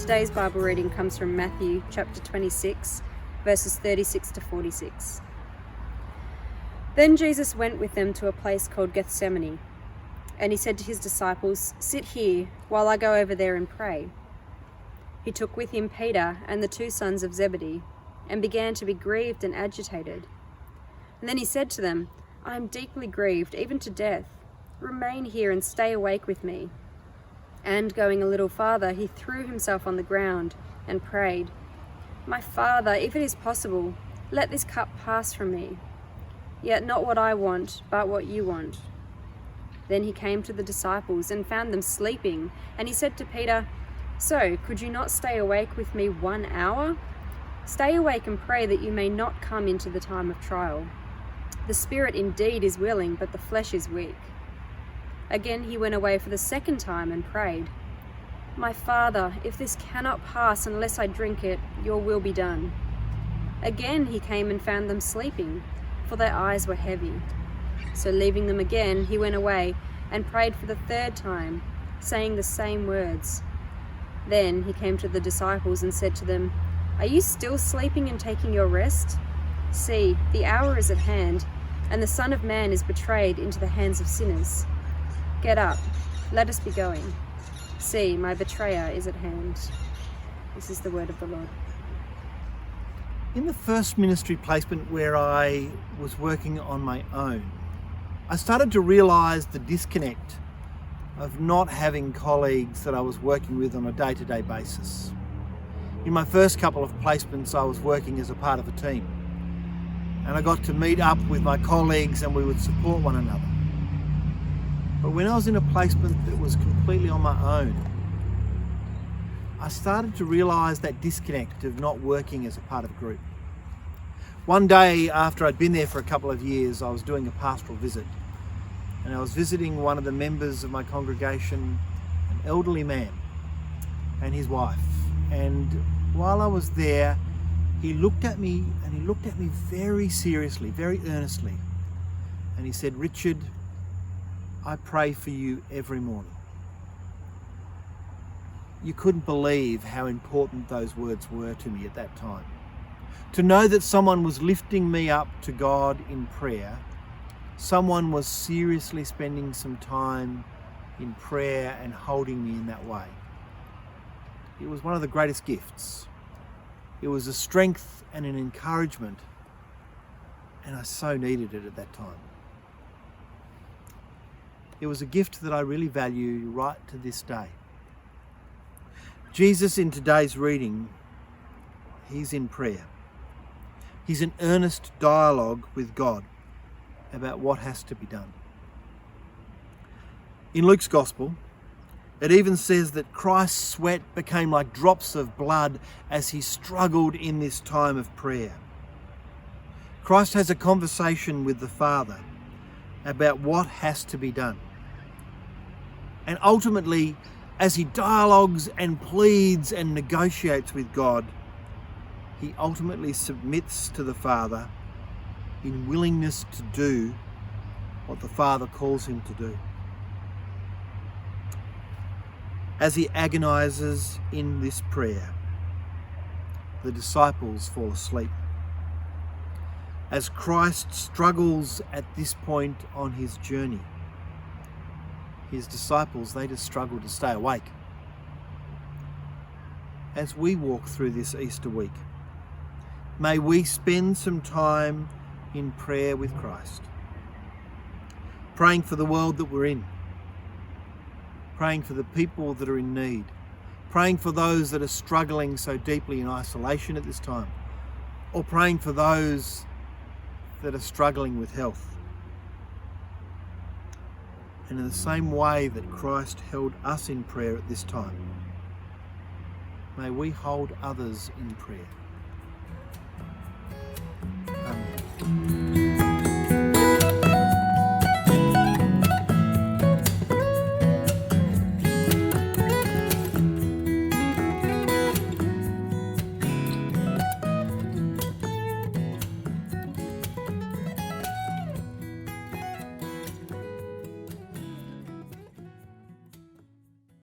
Today's Bible reading comes from Matthew chapter 26, verses 36 to 46. Then Jesus went with them to a place called Gethsemane, and he said to his disciples, "Sit here while I go over there and pray." He took with him Peter and the two sons of Zebedee, and began to be grieved and agitated. And then he said to them, "I am deeply grieved, even to death. Remain here and stay awake with me." And going a little farther, he threw himself on the ground and prayed, "My Father, if it is possible, let this cup pass from me. Yet not what I want, but what you want." Then he came to the disciples and found them sleeping, and he said to Peter, "So, could you not stay awake with me 1 hour? Stay awake and pray that you may not come into the time of trial. The spirit indeed is willing, but the flesh is weak." Again he went away for the second time and prayed, "My Father, if this cannot pass unless I drink it, your will be done." Again he came and found them sleeping, for their eyes were heavy. So leaving them again, he went away and prayed for the third time, saying the same words. Then he came to the disciples and said to them, "Are you still sleeping and taking your rest? See, the hour is at hand, and the Son of Man is betrayed into the hands of sinners. Get up, let us be going. See, my betrayer is at hand." This is the word of the Lord. In the first ministry placement where I was working on my own, I started to realise the disconnect of not having colleagues that I was working with on a day-to-day basis. In my first couple of placements, I was working as a part of a team, and I got to meet up with my colleagues and we would support one another. But when I was in a placement that was completely on my own, I started to realise that disconnect of not working as a part of a group. One day after I'd been there for a couple of years, I was doing a pastoral visit, and I was visiting one of the members of my congregation, an elderly man and his wife. And while I was there, he looked at me very seriously, very earnestly, and he said, "Richard, I pray for you every morning." You couldn't believe how important those words were to me at that time. To know that someone was lifting me up to God in prayer, someone was seriously spending some time in prayer and holding me in that way. It was one of the greatest gifts. It was a strength and an encouragement, and I so needed it at that time. It was a gift that I really value right to this day. Jesus in today's reading, he's in prayer. He's in earnest dialogue with God about what has to be done. In Luke's Gospel, it even says that Christ's sweat became like drops of blood as he struggled in this time of prayer. Christ has a conversation with the Father about what has to be done. And ultimately, as he dialogues and pleads and negotiates with God, he ultimately submits to the Father in willingness to do what the Father calls him to do. As he agonizes in this prayer, the disciples fall asleep. As Christ struggles at this point on his journey, his disciples, they just struggle to stay awake. As we walk through this Easter week, may we spend some time in prayer with Christ, praying for the world that we're in, praying for the people that are in need, praying for those that are struggling so deeply in isolation at this time, or praying for those that are struggling with health. And in the same way that Christ held us in prayer at this time, may we hold others in prayer.